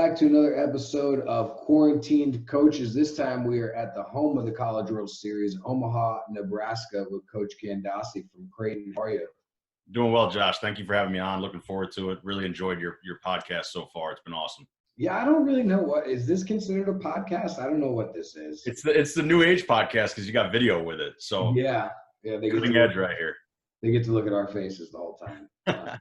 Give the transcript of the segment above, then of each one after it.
back to another episode of Quarantined Coaches. This time we are at the home of the College World Series, Omaha, Nebraska, with Coach Gandossy from Creighton. How are you? Doing well, Josh. Thank you for having me on. Looking forward to it. Really enjoyed your podcast so far. It's been awesome. Yeah, I don't really know what is this considered a podcast? I don't know what this is. It's the new age podcast because you got video with it. So yeah, they cutting edge right here. They get to look at our faces the whole time.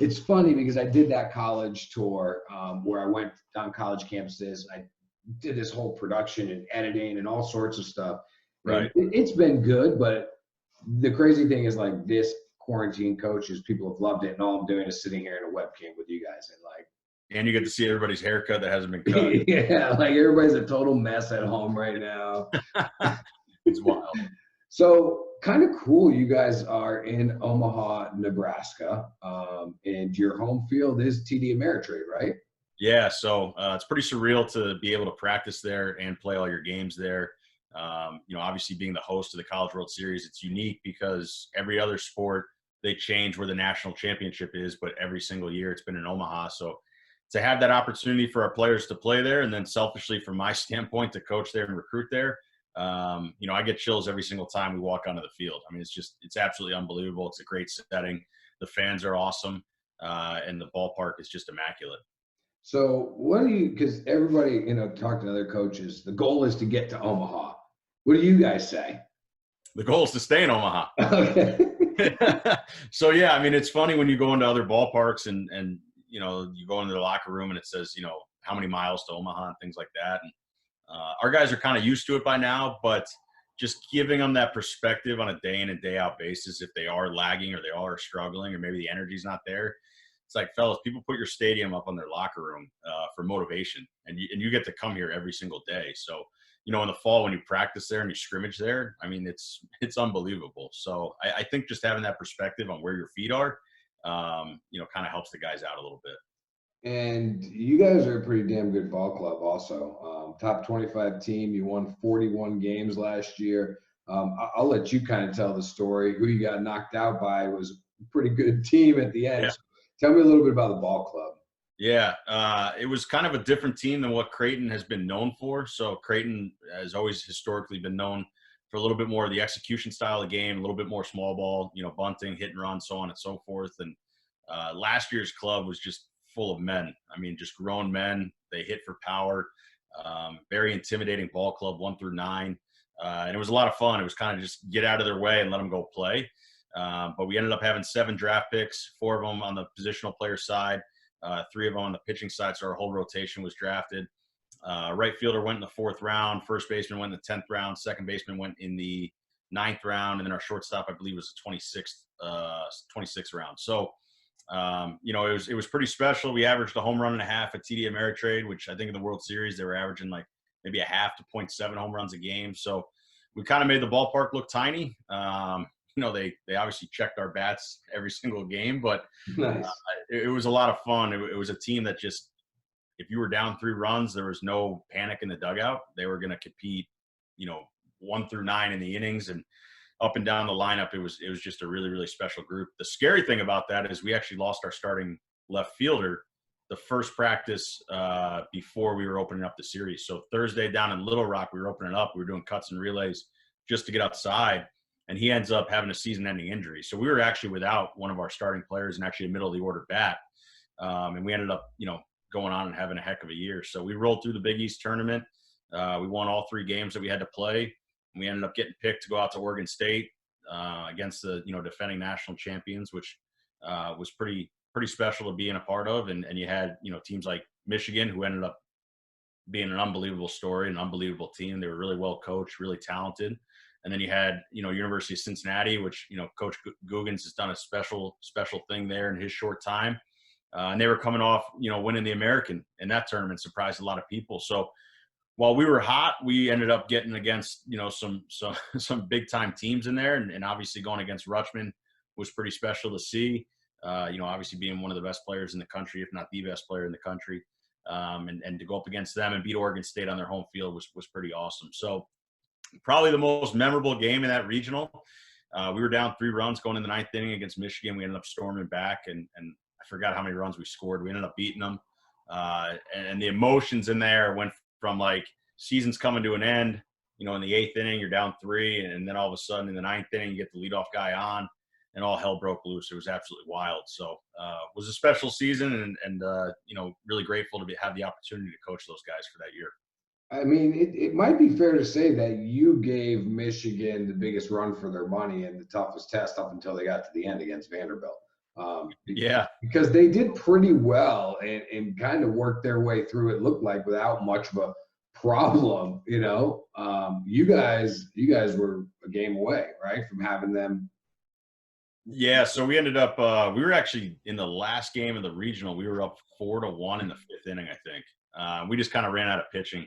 It's funny because I did that college tour where I went on college campuses. I did this whole production and editing and all sorts of stuff. Right. It's been good, but the crazy thing is like this quarantine coaches, people have loved it, and all I'm doing is sitting here in a webcam with you guys and you get to see everybody's haircut that hasn't been cut. Yeah, like everybody's a total mess at home right now. It's wild. So kind of cool. You guys are in Omaha, Nebraska, and your home field is TD Ameritrade, right? Yeah. So it's pretty surreal to be able to practice there and play all your games there. Obviously being the host of the College World Series, it's unique because every other sport, they change where the national championship is, but every single year it's been in Omaha. So to have that opportunity for our players to play there, and then selfishly from my standpoint to coach there and recruit there, I get chills every single time we walk onto the field. I mean, it's absolutely unbelievable. It's a great setting. The fans are awesome, and the ballpark is just immaculate. So because everybody, talk to other coaches, the goal is to get to Omaha. What do you guys say? The goal is to stay in Omaha. Okay. So, yeah, I mean, it's funny when you go into other ballparks and you go into the locker room and it says, how many miles to Omaha and things like that. And our guys are kind of used to it by now, but just giving them that perspective on a day in and day out basis, if they are lagging or they are struggling or maybe the energy's not there, it's like, fellas, people put your stadium up on their locker room for motivation, and you get to come here every single day. So, in the fall when you practice there and you scrimmage there, I mean, it's unbelievable. So I think just having that perspective on where your feet are, kind of helps the guys out a little bit. And you guys are a pretty damn good ball club also. Top 25 team. You won 41 games last year. I'll let you kind of tell the story. Who you got knocked out by was a pretty good team at the end. Yeah. So tell me a little bit about the ball club. Yeah, it was kind of a different team than what Creighton has been known for. So Creighton has always historically been known for a little bit more of the execution style of the game, a little bit more small ball, bunting, hit and run, so on and so forth. And last year's club was just full of men. I mean, just grown men. They hit for power. Very intimidating ball club, 1 through 9. And it was a lot of fun. It was kind of just get out of their way and let them go play. But we ended up having 7 draft picks, 4 of them on the positional player side, 3 of them on the pitching side. So our whole rotation was drafted. Right fielder went in the 4th round. First baseman went in the 10th round. Second baseman went in the 9th round. And then our shortstop, I believe, was the 26th round. So, it was pretty special. We averaged a home run and a half at TD Ameritrade, which I think in the World Series, they were averaging like maybe a half to 0.7 home runs a game. So we kind of made the ballpark look tiny. They obviously checked our bats every single game, but Nice. It was a lot of fun. It was a team that just, if you were down 3 runs, there was no panic in the dugout. They were going to compete, 1 through 9 in the innings and up and down the lineup. It was just a really, really special group. The scary thing about that is we actually lost our starting left fielder the first practice before we were opening up the series. So Thursday down in Little Rock, we were opening up. We were doing cuts and relays just to get outside. And he ends up having a season-ending injury. So we were actually without one of our starting players and actually a middle-of-the-order bat. And we ended up, going on and having a heck of a year. So we rolled through the Big East tournament. We won all 3 games that we had to play. We ended up getting picked to go out to Oregon State against the, defending national champions, which was pretty special to be in a part of. And you had, teams like Michigan, who ended up being an unbelievable story, an unbelievable team. They were really well coached, really talented. And then you had, University of Cincinnati, which, Coach Googans has done a special thing there in his short time. And they were coming off, winning the American in that tournament, surprised a lot of people. So while we were hot, we ended up getting against, some big time teams in there. And obviously going against Rutschman was pretty special to see, obviously being one of the best players in the country, if not the best player in the country. And to go up against them and beat Oregon State on their home field was pretty awesome. So probably the most memorable game in that regional. We were down 3 runs going in the 9th inning against Michigan. We ended up storming back, and I forgot how many runs we scored. We ended up beating them. and the emotions in there went from like season's coming to an end, you know, in the 8th inning, you're down 3, and then all of a sudden in the 9th inning, you get the leadoff guy on, and all hell broke loose. It was absolutely wild. So it was a special season, and you know, really grateful to have the opportunity to coach those guys for that year. I mean, it might be fair to say that you gave Michigan the biggest run for their money and the toughest test up until they got to the end against Vanderbilt. Yeah. Because they did pretty well and kind of worked their way through, it looked like, without much of a problem. You know, you guys were a game away, right, from having them. Yeah, so we ended up we were actually in the last game of the regional. We were up 4-1 in the 5th inning, I think. We just kind of ran out of pitching.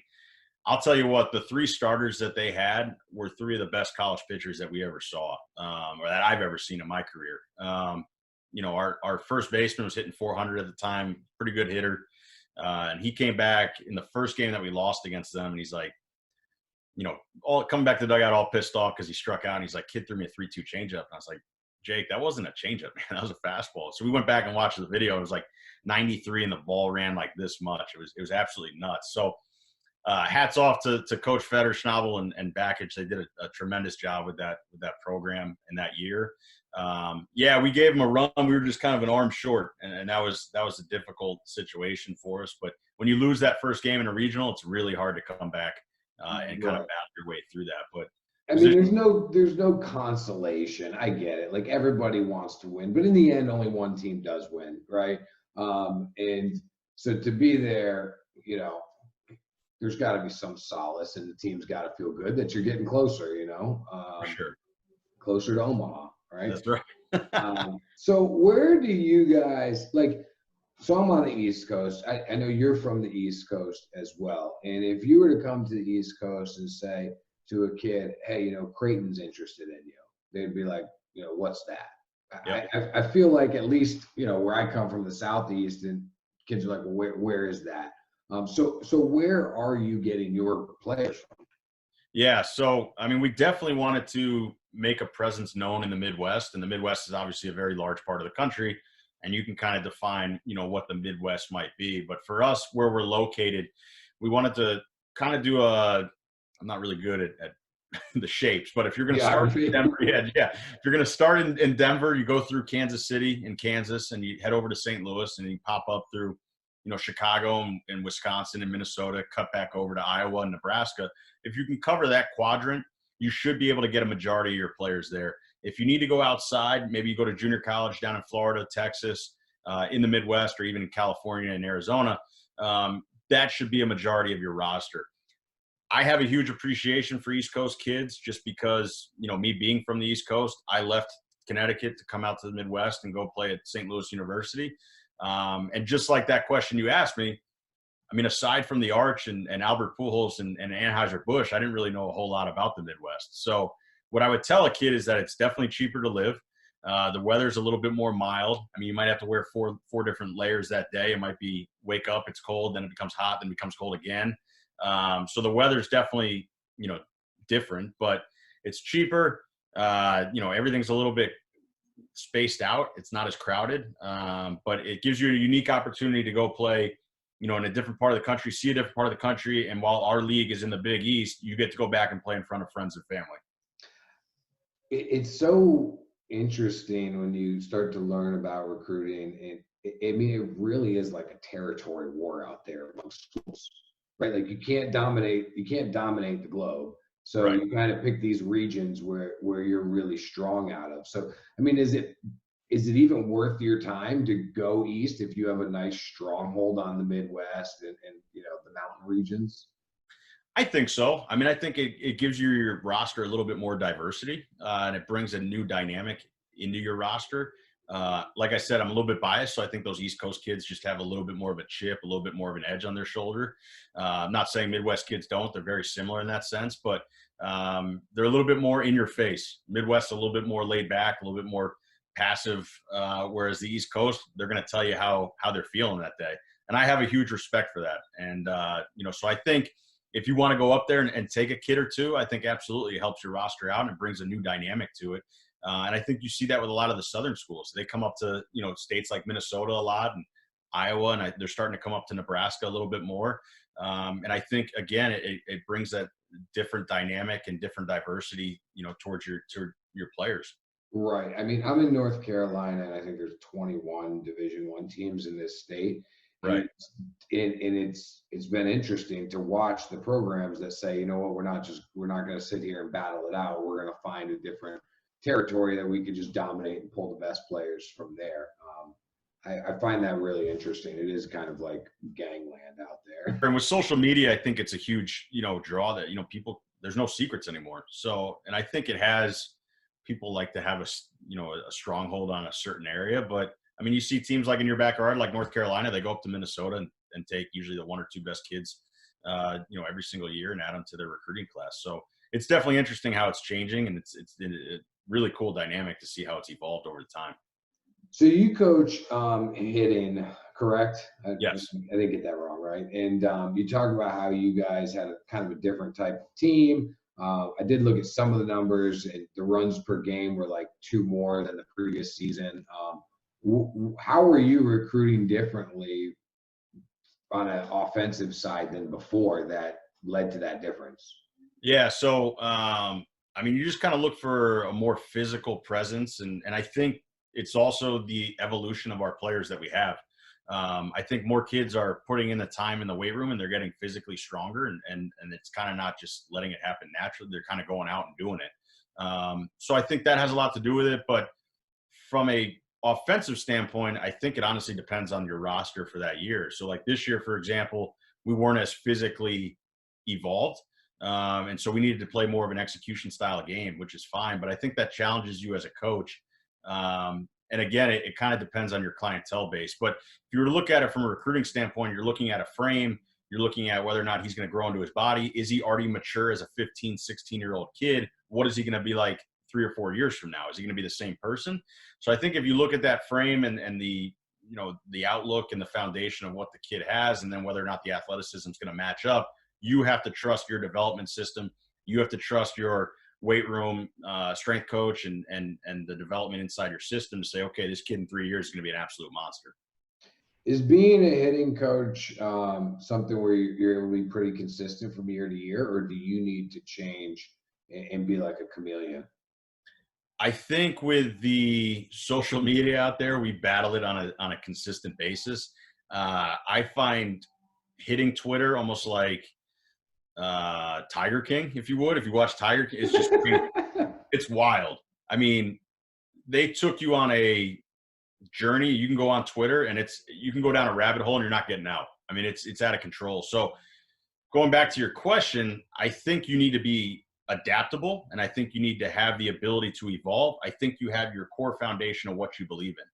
I'll tell you what, the 3 starters that they had were 3 of the best college pitchers that we ever saw, or that I've ever seen in my career. You know, our first baseman was hitting 400 at the time, pretty good hitter. And he came back in the first game that we lost against them, and he's like, you know, all coming back to the dugout all pissed off because he struck out, and he's like, kid threw me a 3-2 changeup. And I was like, Jake, that wasn't a changeup, man. That was a fastball. So we went back and watched the video. It was like 93, and the ball ran like this much. It was absolutely nuts. So hats off to Coach Feder, Schnabel, and Backage. They did a tremendous job with that program in that year. Yeah, we gave them a run. We were just kind of an arm short, and that was a difficult situation for us. But when you lose that first game in a regional, it's really hard to come back and kind of battle your way through that. But I mean, there's no consolation. I get it. Like, everybody wants to win, but in the end, only one team does win, right? And so to be there, you know, there's got to be some solace, and the team's got to feel good that you're getting closer, you know, for sure, closer to Omaha, right? That's right. So where do you guys like? So I'm on the East Coast. I know you're from the East Coast as well. And if you were to come to the East Coast and say to a kid, hey, you know, Creighton's interested in you, they'd be like, you know, what's that? Yep. I feel like, at least, you know, where I come from, the Southeast, and kids are like, well, where is that? So where are you getting your players from? Yeah, so I mean, we definitely wanted to make a presence known in the Midwest, and the Midwest is obviously a very large part of the country, and you can kind of define, you know, what the Midwest might be. But for us, where we're located, we wanted to kind of do I'm not really good at the shapes, but if you're going to start in Denver, if you're going to start in Denver, you go through Kansas City in Kansas, and you head over to St. Louis, and you pop up through, you know, Chicago and Wisconsin and Minnesota, cut back over to Iowa and Nebraska. If you can cover that quadrant, you should be able to get a majority of your players there. If you need to go outside, maybe you go to junior college down in Florida, Texas, in the Midwest, or even in California and Arizona, that should be a majority of your roster. I have a huge appreciation for East Coast kids, just because, you know, me being from the East Coast, I left Connecticut to come out to the Midwest and go play at St. Louis University. And just like that question you asked me, I mean, aside from the Arch and Albert Pujols and Anheuser-Busch, I didn't really know a whole lot about the Midwest. So what I would tell a kid is that it's definitely cheaper to live. The weather's a little bit more mild. I mean, you might have to wear four different layers that day. It might be wake up, it's cold, then it becomes hot, then it becomes cold again. So the weather's definitely, you know, different, but it's cheaper. You know, everything's a little bit spaced out. It's not as crowded, but it gives you a unique opportunity to go play, you know, in a different part of the country, see a different part of the country. And while our league is in the Big East, you get to go back and play in front of friends and family. It's so interesting when you start to learn about recruiting, and I mean, it really is like a territory war out there amongst schools, right? Like, you can't dominate the globe. So Right. You kind of pick these regions where you're really strong out of. So, I mean, is it even worth your time to go east if you have a nice stronghold on the Midwest and you know, the mountain regions? I think so. I mean, I think it gives your roster a little bit more diversity, and it brings a new dynamic into your roster. Like I said, I'm a little bit biased, so I think those East Coast kids just have a little bit more of a chip, a little bit more of an edge on their shoulder. I'm not saying Midwest kids don't. They're very similar in that sense, but they're a little bit more in your face. Midwest a little bit more laid back, a little bit more passive, whereas the East Coast, they're going to tell you how they're feeling that day. And I have a huge respect for that. And, you know, so I think if you want to go up there and take a kid or two, I think absolutely it helps your roster out and it brings a new dynamic to it. And I think you see that with a lot of the Southern schools. They come up to, you know, states like Minnesota a lot, and Iowa, and they're starting to come up to Nebraska a little bit more. And I think, again, it brings that different dynamic and different diversity, towards your players. Right. I mean, I'm in North Carolina, and I think there's 21 Division I teams in this state, and Right. it's been interesting to watch the programs that say, you know what, we're not going to sit here and battle it out. We're going to find a different territory that we could just dominate and pull the best players from there. I find that really interesting. It is kind of like gangland out there. And with social media, I think it's a huge, draw that, people, there's no secrets anymore. So, and I think it has, people like to have a stronghold on a certain area. But I mean, you see teams like in your backyard, like North Carolina, they go up to Minnesota and take usually the one or two best kids, every single year and add them to their recruiting class. So it's definitely interesting how it's changing, and it's a really cool dynamic to see how it's evolved over the time. So you coach hitting, correct? Yes. I didn't get that wrong, right? And you talk about how you guys had a kind of a different type of team. I did look at some of the numbers, and the runs per game were like 2 more than the previous season. How were you recruiting differently on an offensive side than before that led to that difference? Yeah. So, I mean, you just kind of look for a more physical presence, and I think it's also the evolution of our players that we have. I think more kids are putting in the time in the weight room, and they're getting physically stronger, and it's kind of not just letting it happen naturally. They're kind of going out and doing it. So I think that has a lot to do with it. But from a offensive standpoint, I think it honestly depends on your roster for that year. So like this year, for example, we weren't as physically evolved. And so we needed to play more of an execution style of game, which is fine. But I think that challenges you as a coach. And again, it kind of depends on your clientele base. But if you were to look at it from a recruiting standpoint, you're looking at a frame, you're looking at whether or not he's going to grow into his body. Is he already mature as a 15, 16-year-old kid? What is he going to be like 3 or 4 years from now? Is he going to be the same person? So I think if you look at that frame and the, the outlook and the foundation of what the kid has, and then whether or not the athleticism is going to match up, you have to trust your development system. You have to trust your weight room strength coach and the development inside your system to say, okay, this kid in 3 years is going to be an absolute monster. Is being a hitting coach something where you're able to be pretty consistent from year to year, or do you need to change and be like a chameleon? I think with the social media out there, we battle it on a consistent basis. I find hitting Twitter almost like Tiger King, if you would. If you watch Tiger King, it's just it's wild. I mean, they took you on a journey. You can go on Twitter and you can go down a rabbit hole and you're not getting out. I mean, it's out of control. So going back to your question, I think you need to be adaptable, and I think you need to have the ability to evolve. I think you have your core foundation of what you believe in.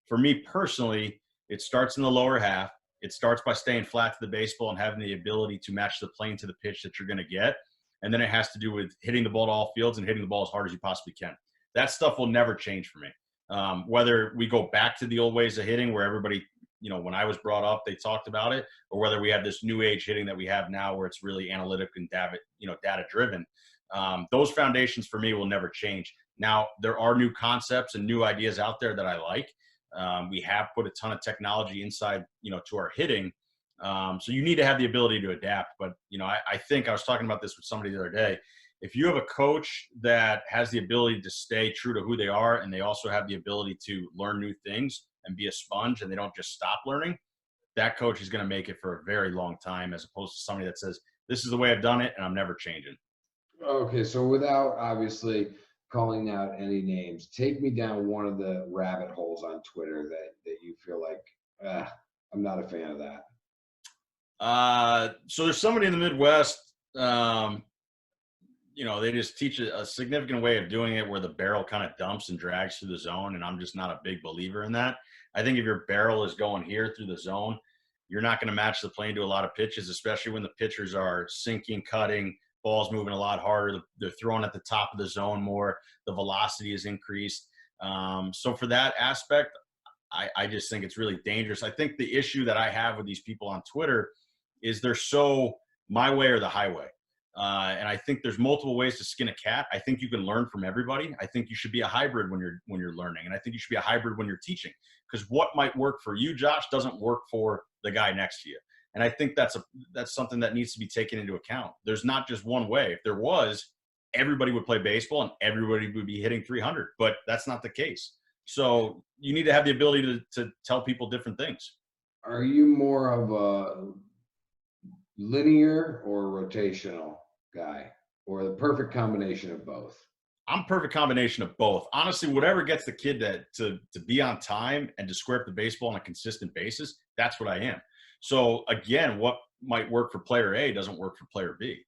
For me personally, it starts in the lower half. It starts by staying flat to the baseball and having the ability to match the plane to the pitch that you're going to get. And then it has to do with hitting the ball to all fields and hitting the ball as hard as you possibly can. That stuff will never change for me. Whether we go back to the old ways of hitting where everybody, when I was brought up, they talked about it, or whether we have this new age hitting that we have now where it's really analytic and data driven. Those foundations for me will never change. Now, there are new concepts and new ideas out there that I like. We have put a ton of technology inside, to our hitting. So you need to have the ability to adapt. But, I think I was talking about this with somebody the other day. If you have a coach that has the ability to stay true to who they are, and they also have the ability to learn new things and be a sponge, and they don't just stop learning, that coach is going to make it for a very long time, as opposed to somebody that says, this is the way I've done it and I'm never changing. Okay, so without obviously calling out any names, take me down one of the rabbit holes on Twitter that you feel like, I'm not a fan of that. So there's somebody in the Midwest, they just teach a significant way of doing it where the barrel kind of dumps and drags through the zone, and I'm just not a big believer in that. I think if your barrel is going here through the zone, you're not going to match the plane to a lot of pitches, especially when the pitchers are sinking, cutting, ball's moving a lot harder. They're throwing at the top of the zone more. The velocity is increased. So for that aspect, I just think it's really dangerous. I think the issue that I have with these people on Twitter is they're so my way or the highway. And I think there's multiple ways to skin a cat. I think you can learn from everybody. I think you should be a hybrid when you're learning, and I think you should be a hybrid when you're teaching, because what might work for you, Josh, doesn't work for the guy next to you. And I think that's something that needs to be taken into account. There's not just one way. If there was, everybody would play baseball and everybody would be hitting 300, but that's not the case. So you need to have the ability to tell people different things. Are you more of a linear or rotational guy, or the perfect combination of both? I'm perfect combination of both. Honestly, whatever gets the kid to be on time and to square up the baseball on a consistent basis, that's what I am. So again, what might work for player A doesn't work for player B.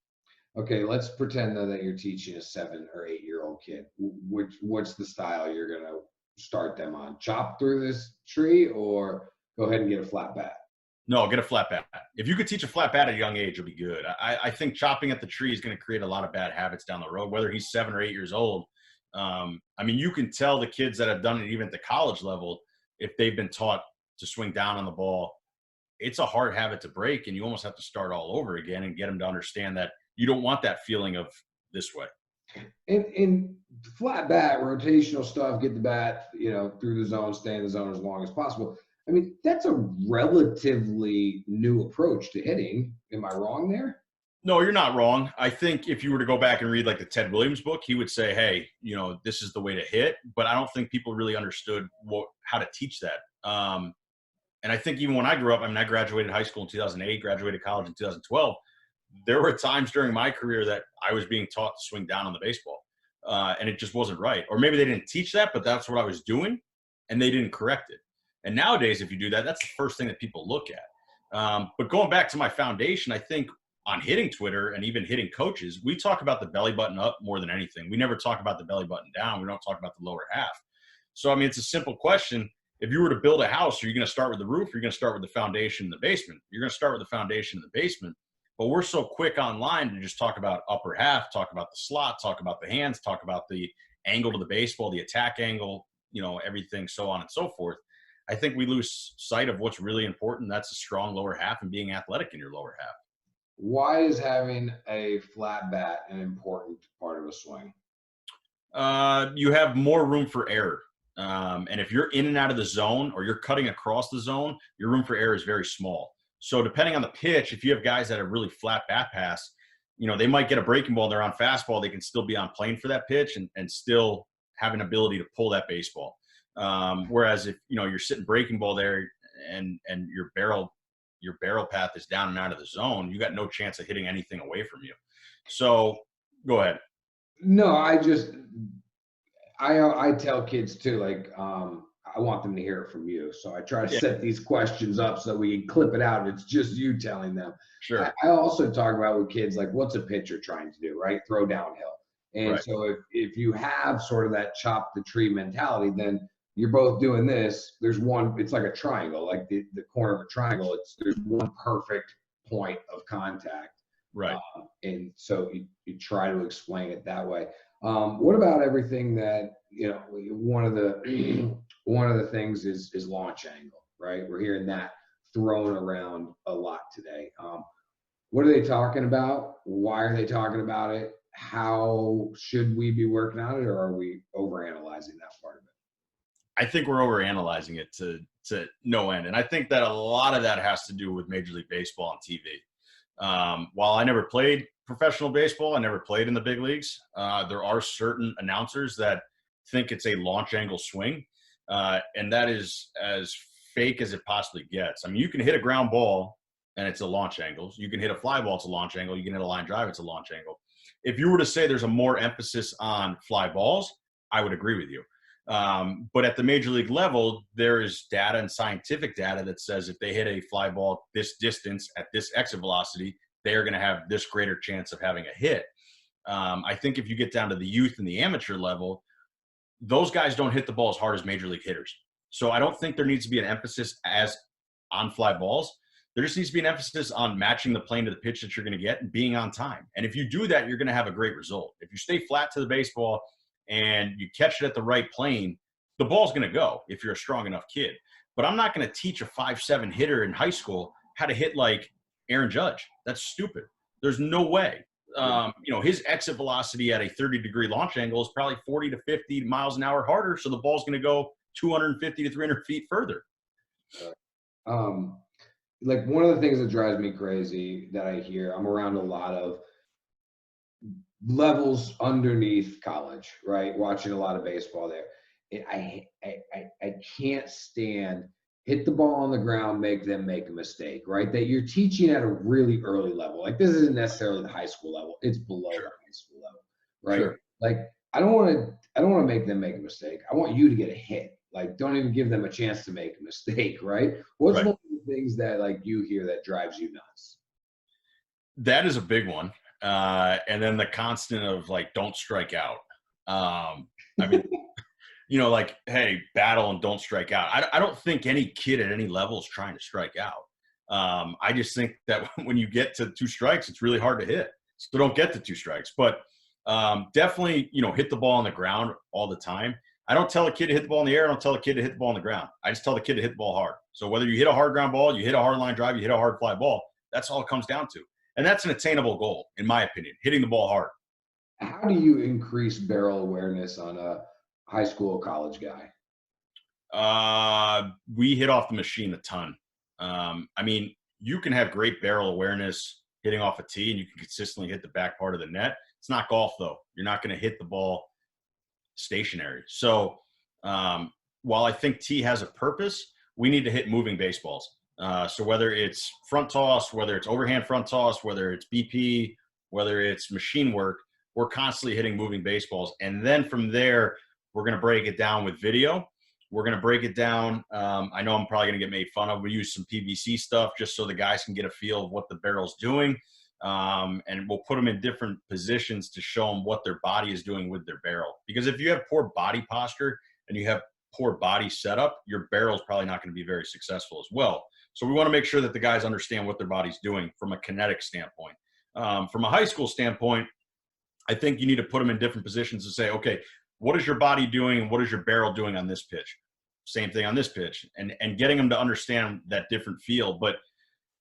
Okay, let's pretend though that you're teaching a 7 or 8-year-old kid. What's the style you're gonna start them on? Chop through this tree, or go ahead and get a flat bat? No, get a flat bat. If you could teach a flat bat at a young age, it'll be good. I think chopping at the tree is going to create a lot of bad habits down the road, whether he's 7 or 8 years old. I mean, you can tell the kids that have done it even at the college level, if they've been taught to swing down on the ball, it's a hard habit to break, and you almost have to start all over again and get them to understand that you don't want that feeling of this way. In flat bat, rotational stuff, get the bat, through the zone, stay in the zone as long as possible. I mean, that's a relatively new approach to hitting. Am I wrong there? No, you're not wrong. I think if you were to go back and read like the Ted Williams book, he would say, hey, this is the way to hit. But I don't think people really understood how to teach that. And I think even when I grew up, I graduated high school in 2008, graduated college in 2012. There were times during my career that I was being taught to swing down on the baseball. And it just wasn't right. Or maybe they didn't teach that, but that's what I was doing, and they didn't correct it. And nowadays, if you do that, that's the first thing that people look at. But going back to my foundation, I think on hitting Twitter and even hitting coaches, we talk about the belly button up more than anything. We never talk about the belly button down. We don't talk about the lower half. So, I mean, it's a simple question. If you were to build a house, are you going to start with the roof? Or are you going to start with the foundation in the basement? You're going to start with the foundation in the basement. But we're so quick online to just talk about upper half, talk about the slot, talk about the hands, talk about the angle to the baseball, the attack angle, everything, so on and so forth. I think we lose sight of what's really important. That's a strong lower half and being athletic in your lower half. Why is having a flat bat an important part of a swing? You have more room for error. And if you're in and out of the zone, or you're cutting across the zone, your room for error is very small. So depending on the pitch, if you have guys that have really flat bat pass, they might get a breaking ball, they're on fastball, they can still be on plane for that pitch and still have an ability to pull that baseball. Whereas if you're sitting breaking ball there and your barrel path is down and out of the zone, you got no chance of hitting anything away from you. So go ahead. No, I tell kids too, like, I want them to hear it from you. So I try to set these questions up so that we can clip it out. It's just you telling them. Sure. I also talk about with kids, like, what's a pitcher trying to do, right? Throw downhill. And right. So if you have sort of that chop the tree mentality, then you're both doing this. There's one, it's like a triangle, like the corner of a triangle. There's one perfect point of contact. Right. And so you try to explain it that way. What about everything that, one of the things is launch angle, right? We're hearing that thrown around a lot today. What are they talking about? Why are they talking about it? How should we be working on it, or are we overanalyzing that part of it? I think we're overanalyzing it to no end. And I think that a lot of that has to do with Major League Baseball on TV. While I never played professional baseball, I never played in the big leagues, there are certain announcers that think it's a launch angle swing. And that is as fake as it possibly gets. I mean, you can hit a ground ball and it's a launch angle. You can hit a fly ball, it's a launch angle. You can hit a line drive, it's a launch angle. If you were to say there's a more emphasis on fly balls, I would agree with you. But at the major league level, there is data and scientific data that says if they hit a fly ball this distance at this exit velocity, they are going to have this greater chance of having a hit. I think if you get down to the youth and the amateur level, those guys don't hit the ball as hard as major league hitters. So I don't think there needs to be an emphasis as on fly balls. There just needs to be an emphasis on matching the plane to the pitch that you're going to get and being on time. And if you do that, you're going to have a great result. If you stay flat to the baseball and you catch it at the right plane, the ball's going to go if you're a strong enough kid. But I'm not going to teach a 5'7" hitter in high school how to hit like Aaron Judge. That's stupid. There's no way. His exit velocity at a 30-degree launch angle is probably 40 to 50 miles an hour harder. So the ball's going to go 250 to 300 feet further. Like one of the things that drives me crazy that I hear, I'm around a lot of levels underneath college, right? Watching a lot of baseball there. I can't stand hit the ball on the ground, make them make a mistake, right? That you're teaching at a really early level. Like this isn't necessarily the high school level; it's below the high school level, right? Sure. Like I don't want to make them make a mistake. I want you to get a hit. Like don't even give them a chance to make a mistake, right? What's Right. one of the things that like you hear that drives you nuts? That is a big one. And then the constant of like, don't strike out. I mean, like, hey, battle and don't strike out. I don't think any kid at any level is trying to strike out. I just think that when you get to 2 strikes, it's really hard to hit. So don't get to 2 strikes. But definitely, hit the ball on the ground all the time. I don't tell a kid to hit the ball in the air. I don't tell a kid to hit the ball on the ground. I just tell the kid to hit the ball hard. So whether you hit a hard ground ball, you hit a hard line drive, you hit a hard fly ball, that's all it comes down to. And that's an attainable goal, in my opinion, hitting the ball hard. How do you increase barrel awareness on a high school or college guy? We hit off the machine a ton. You can have great barrel awareness hitting off a tee, and you can consistently hit the back part of the net. It's not golf, though. You're not going to hit the ball stationary. So while I think tee has a purpose, we need to hit moving baseballs. So whether it's front toss, whether it's overhand front toss, whether it's BP, whether it's machine work, we're constantly hitting moving baseballs. And then from there, we're going to break it down with video. We're going to break it down. I know I'm probably going to get made fun of. We use some PVC stuff just so the guys can get a feel of what the barrel's doing. And we'll put them in different positions to show them what their body is doing with their barrel. Because if you have poor body posture and you have poor body setup, your barrel is probably not going to be very successful as well. So we want to make sure that the guys understand what their body's doing from a kinetic standpoint. From a high school standpoint, I think you need to put them in different positions to say, okay, what is your body doing and what is your barrel doing on this pitch? Same thing on this pitch, and getting them to understand that different feel. But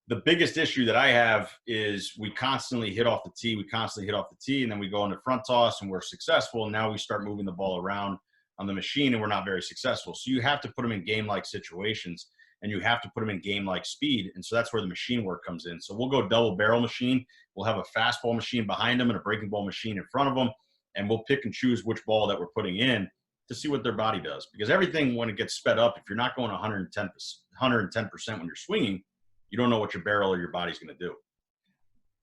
the biggest issue that I have is we constantly hit off the tee, and then we go into front toss and we're successful. And now we start moving the ball around on the machine and we're not very successful. So you have to put them in game-like situations and you have to put them in game-like speed. And so that's where the machine work comes in. So we'll go double barrel machine. We'll have a fastball machine behind them and a breaking ball machine in front of them. And we'll pick and choose which ball that we're putting in to see what their body does. Because everything, when it gets sped up, if you're not going 110% when you're swinging, you don't know what your barrel or your body's going to do.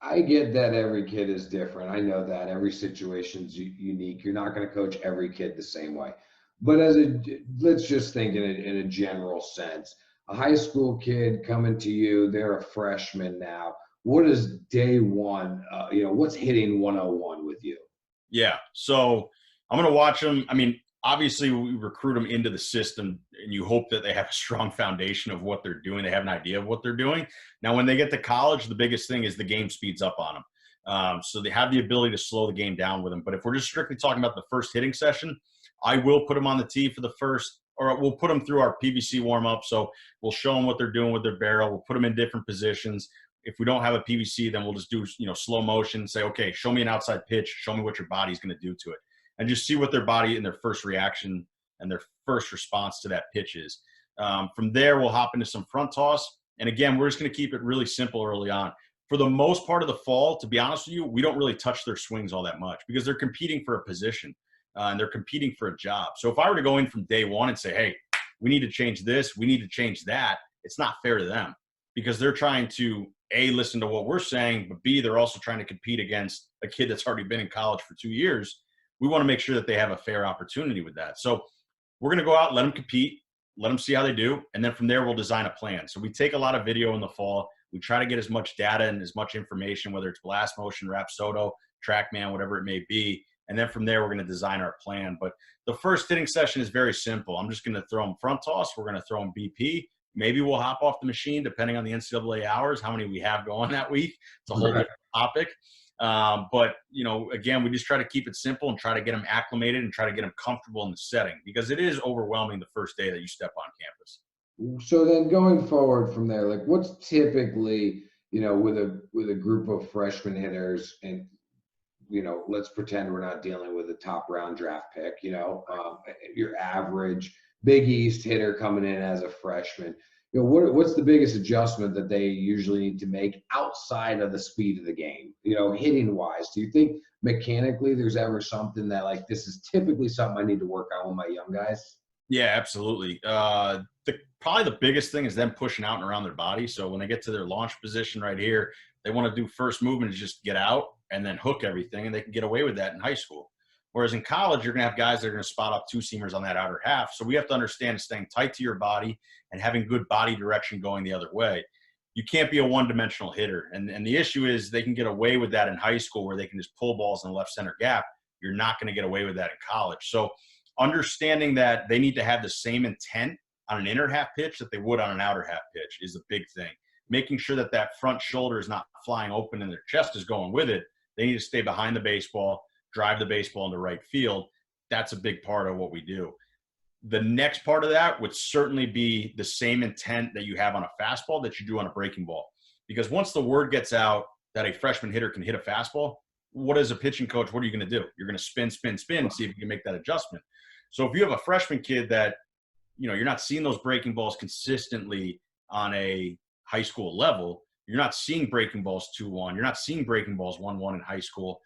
I get that every kid is different. I know that every situation's unique. You're not going to coach every kid the same way. But let's just think in a general sense, a high school kid coming to you, they're a freshman now. What is day one? What's hitting 101 with you? Yeah. So I'm going to watch them. Obviously we recruit them into the system and you hope that they have a strong foundation of what they're doing. They have an idea of what they're doing. Now, when they get to college, the biggest thing is the game speeds up on them. So they have the ability to slow the game down with them. But if we're just strictly talking about the first hitting session, I will put them on the tee for the first, or we'll put them through our PVC warm up. So we'll show them what they're doing with their barrel. We'll put them in different positions. If we don't have a PVC, then we'll just do, slow motion, say, okay, show me an outside pitch. Show me what your body's going to do to it. And just see what their body and their first reaction and their first response to that pitch is. From there, we'll hop into some front toss. And again, we're just going to keep it really simple early on. For the most part of the fall, to be honest with you, we don't really touch their swings all that much because they're competing for a position and they're competing for a job. So if I were to go in from day one and say, hey, we need to change this, we need to change that, it's not fair to them because they're trying to, A, listen to what we're saying, but B, they're also trying to compete against a kid that's already been in college for 2 years. We want to make sure that they have a fair opportunity with that. So we're going to go out, let them compete, let them see how they do. And then from there, we'll design a plan. So we take a lot of video in the fall. We try to get as much data and as much information, whether it's blast motion, Rapsodo, TrackMan, whatever it may be. And then from there, we're going to design our plan. But the first hitting session is very simple. I'm just going to throw them front toss. We're going to throw them BP. Maybe we'll hop off the machine, depending on the NCAA hours, how many we have going that week. It's a whole different topic. But, again, we just try to keep it simple and try to get them acclimated and try to get them comfortable in the setting because it is overwhelming the first day that you step on campus. So then going forward from there, like what's typically, with a group of freshman hitters and let's pretend we're not dealing with a top round draft pick, your average Big East hitter coming in as a freshman. What's the biggest adjustment that they usually need to make outside of the speed of the game, hitting wise? Do you think mechanically there's ever something that, like, this is typically something I need to work on with my young guys? Yeah, absolutely. Probably the biggest thing is them pushing out and around their body. So when they get to their launch position right here, they want to do first movement is just get out and then hook everything, and they can get away with that in high school. Whereas in college, you're going to have guys that are going to spot up two-seamers on that outer half. So we have to understand staying tight to your body and having good body direction going the other way. You can't be a one-dimensional hitter. And the issue is they can get away with that in high school where they can just pull balls in the left center gap. You're not going to get away with that in college. So understanding that they need to have the same intent on an inner half pitch that they would on an outer half pitch is a big thing. Making sure that that front shoulder is not flying open and their chest is going with it. They need to stay behind the baseball, drive the baseball into right field. That's a big part of what we do. The next part of that would certainly be the same intent that you have on a fastball that you do on a breaking ball. Because once the word gets out that a freshman hitter can hit a fastball, what is a pitching coach, what are you going to do? You're going to spin, see if you can make that adjustment. So if you have a freshman kid that, you're not seeing those breaking balls consistently on a high school level, you're not seeing breaking balls 2-1, you're not seeing breaking balls 1-1 in high school,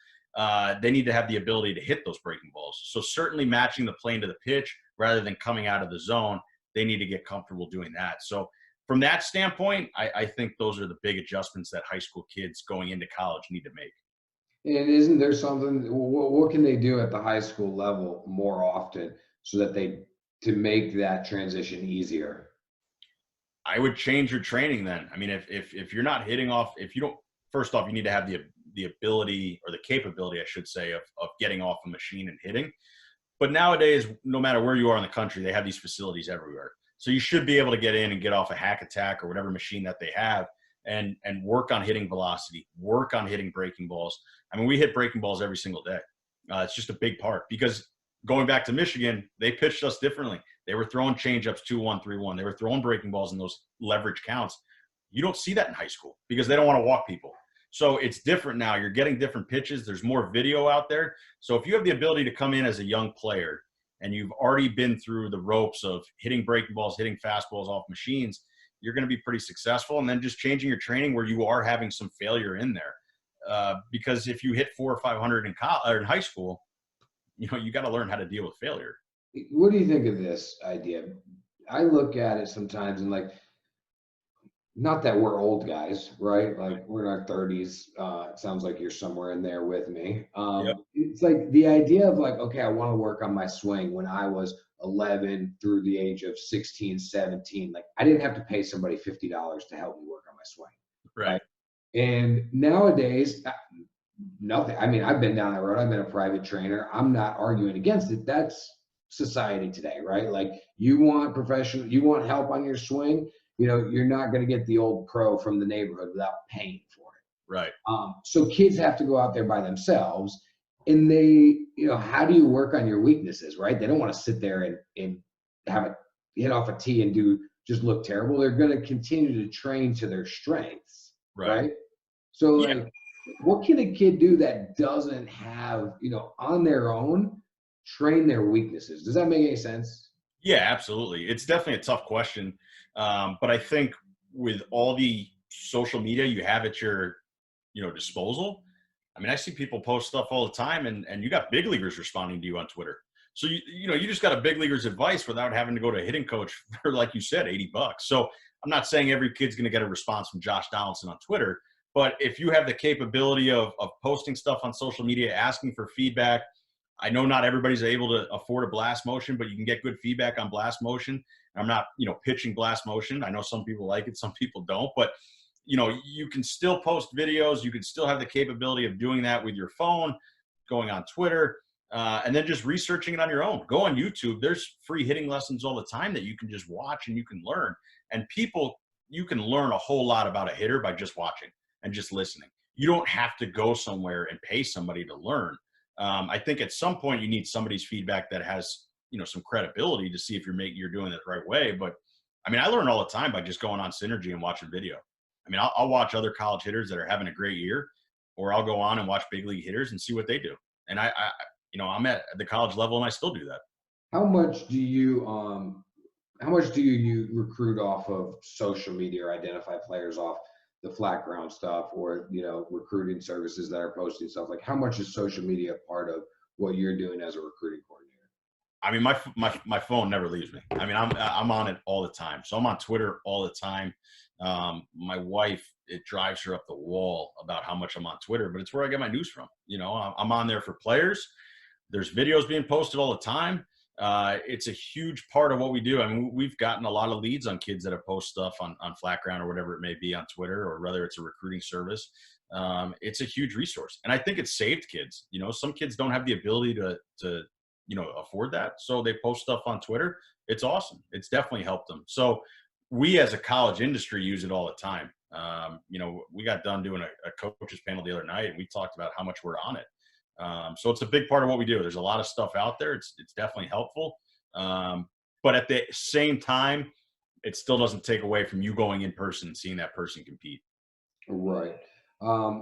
they need to have the ability to hit those breaking balls. So certainly matching the plane to the pitch rather than coming out of the zone, they need to get comfortable doing that. So from that standpoint, I think those are the big adjustments that high school kids going into college need to make. And isn't there something, what can they do at the high school level more often so that to make that transition easier? I would change your training then. I mean, if you're not hitting off, if you don't, first off, you need to have the ability or the capability, I should say, of getting off a machine and hitting. But nowadays, no matter where you are in the country, they have these facilities everywhere. So you should be able to get in and get off a hack attack or whatever machine that they have and work on hitting velocity, work on hitting breaking balls. I mean, we hit breaking balls every single day. It's just a big part because going back to Michigan, they pitched us differently. They were throwing changeups 2-1, 3-1. They were throwing breaking balls in those leverage counts. You don't see that in high school because they don't want to walk people. So it's different now. You're getting different pitches. There's more video out there. So if you have the ability to come in as a young player and you've already been through the ropes of hitting breaking balls, hitting fastballs off machines, you're going to be pretty successful. And then just changing your training where you are having some failure in there. Because if you hit 400 or 500 in high school, you got to learn how to deal with failure. What do you think of this idea? I look at it sometimes and, like, not that we're old guys, right? Like, we're in our 30s. It sounds like you're somewhere in there with me. Yep. It's like the idea of, like, okay, I want to work on my swing when I was 11 through the age of 16, 17. Like, I didn't have to pay somebody $50 to help me work on my swing. Right. And nowadays, nothing. I mean, I've been down that road. I've been a private trainer. I'm not arguing against it. That's society today, right? Like, you want help on your swing. You're not going to get the old pro from the neighborhood without paying for it. Right. So kids have to go out there by themselves, and how do you work on your weaknesses, right? They don't want to sit there and have a hit off a tee and just look terrible. They're going to continue to train to their strengths, right? So, like, what can a kid do that doesn't have, on their own, train their weaknesses? Does that make any sense? Yeah, absolutely. It's definitely a tough question. But I think with all the social media you have at your, disposal, I mean, I see people post stuff all the time and you got big leaguers responding to you on Twitter. So, you just got a big leaguer's advice without having to go to a hitting coach for, like you said, $80. So I'm not saying every kid's going to get a response from Josh Donaldson on Twitter, but if you have the capability of posting stuff on social media, asking for feedback, I know not everybody's able to afford a blast motion, but you can get good feedback on blast motion. I'm not, pitching blast motion. I know some people like it, some people don't, but you can still post videos. You can still have the capability of doing that with your phone, going on Twitter, and then just researching it on your own. Go on YouTube. There's free hitting lessons all the time that you can just watch and you can learn. And you can learn a whole lot about a hitter by just watching and just listening. You don't have to go somewhere and pay somebody to learn. I think at some point you need somebody's feedback that has, some credibility to see if you're doing it the right way. But I mean, I learn all the time by just going on Synergy and watching video. I mean, I'll watch other college hitters that are having a great year, or I'll go on and watch big league hitters and see what they do. And I'm at the college level and I still do that. How much do you recruit off of social media or identify players off the flat ground stuff, or recruiting services that are posting stuff? Like, how much is social media part of what you're doing as a recruiting coordinator? I mean, my phone never leaves me. I mean, I'm on it all the time. So I'm on Twitter all the time. My wife, it drives her up the wall about how much I'm on Twitter, but it's where I get my news from. I'm on there for players. There's videos being posted all the time. It's a huge part of what we do. I mean, we've gotten a lot of leads on kids that have post stuff on Flat Ground or whatever it may be on Twitter, or whether it's a recruiting service. It's a huge resource. And I think it's saved kids. Some kids don't have the ability to afford that. So they post stuff on Twitter. It's awesome. It's definitely helped them. So we as a college industry use it all the time. We got done doing a coaches panel the other night, and we talked about how much we're on it. So it's a big part of what we do. There's a lot of stuff out there. It's definitely helpful. But at the same time, it still doesn't take away from you going in person and seeing that person compete. Right.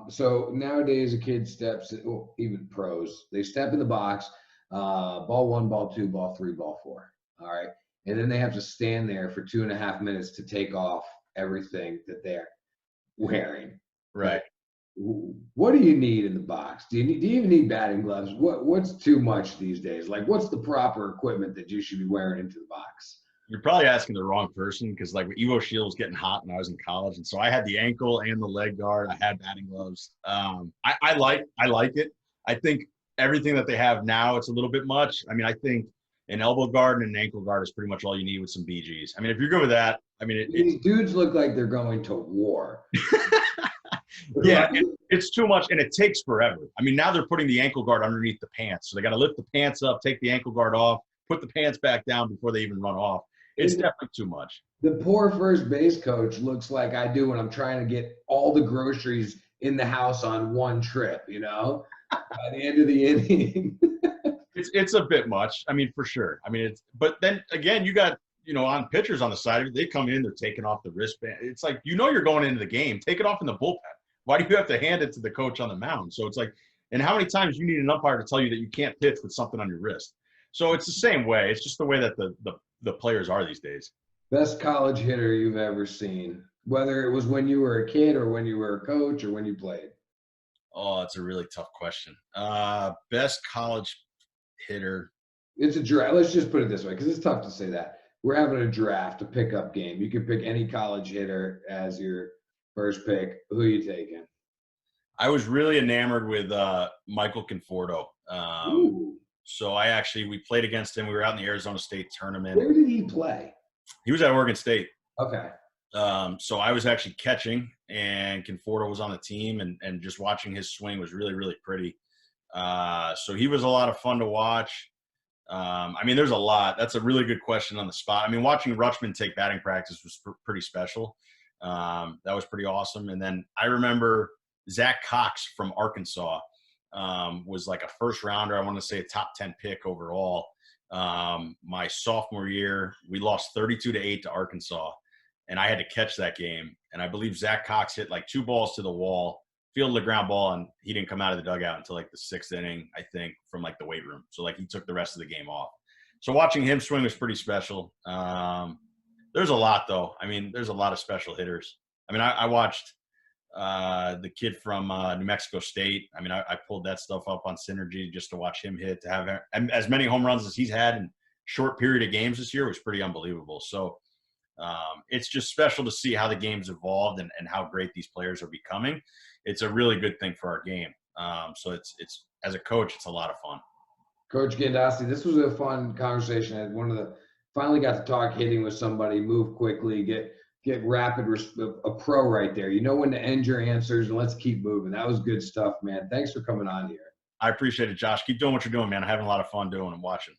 So nowadays a kid steps, even pros, they step in the box, ball 1, ball 2, ball 3, ball 4. All right. And then they have to stand there for 2.5 minutes to take off everything that they're wearing. Right. What do you need in the box? Do you even need batting gloves? What's too much these days? Like, what's the proper equipment that you should be wearing into the box? You're probably asking the wrong person, because like Evo Shield was getting hot when I was in college, and so I had the ankle and the leg guard. I had batting gloves. I like it. I think everything that they have now, it's a little bit much. I mean, I think an elbow guard and an ankle guard is pretty much all you need with some BGs. I mean, if you're good with that, I mean, these dudes look like they're going to war. Yeah, it's too much, and it takes forever. I mean, now they're putting the ankle guard underneath the pants, so they got to lift the pants up, take the ankle guard off, put the pants back down before they even run off. It's definitely too much. The poor first base coach looks like I do when I'm trying to get all the groceries in the house on one trip, by the end of the inning. It's a bit much. I mean, for sure. I mean, but then again, you got, on pitchers on the side of it, they come in, they're taking off the wristband. It's like, you're going into the game, take it off in the bullpen. Why do you have to hand it to the coach on the mound? So it's like, and how many times you need an umpire to tell you that you can't pitch with something on your wrist? So it's the same way. It's just the way that the players are these days. Best college hitter you've ever seen, whether it was when you were a kid or when you were a coach or when you played? Oh, it's a really tough question. Best college hitter. It's a draft. Let's just put it this way, because it's tough to say that. We're having a draft, a pickup game. You can pick any college hitter as your first pick. Who are you taking? I was really enamored with Michael Conforto. So we played against him. We were out in the Arizona State tournament. Where did he play? He was at Oregon State. Okay. So I was actually catching, and Conforto was on the team, and just watching his swing was really, really pretty. So he was a lot of fun to watch. I mean, there's a lot. That's a really good question on the spot. I mean, watching Rutschman take batting practice was pretty special. That was pretty awesome. And then I remember Zach Cox from Arkansas was like a first rounder. I want to say a top 10 pick overall. My sophomore year, we lost 32-8 to Arkansas, and I had to catch that game. And I believe Zach Cox hit like 2 balls to the wall, fielded a ground ball, and he didn't come out of the dugout until like the 6th inning, I think, from like the weight room. So like he took the rest of the game off. So watching him swing was pretty special. There's a lot though. I mean, there's a lot of special hitters. I mean, I watched the kid from New Mexico State. I mean, I pulled that stuff up on Synergy just to watch him hit. To have as many home runs as he's had in short period of games this year was pretty unbelievable. So it's just special to see how the game's evolved and how great these players are becoming. It's a really good thing for our game. So it's as a coach, it's a lot of fun. Coach Gandossy, this was a fun conversation. I had finally got to talk hitting with somebody, move quickly, get rapid, a pro right there. You know when to end your answers, and let's keep moving. That was good stuff, man. Thanks for coming on here. I appreciate it, Josh. Keep doing what you're doing, man. I'm having a lot of fun doing and watching.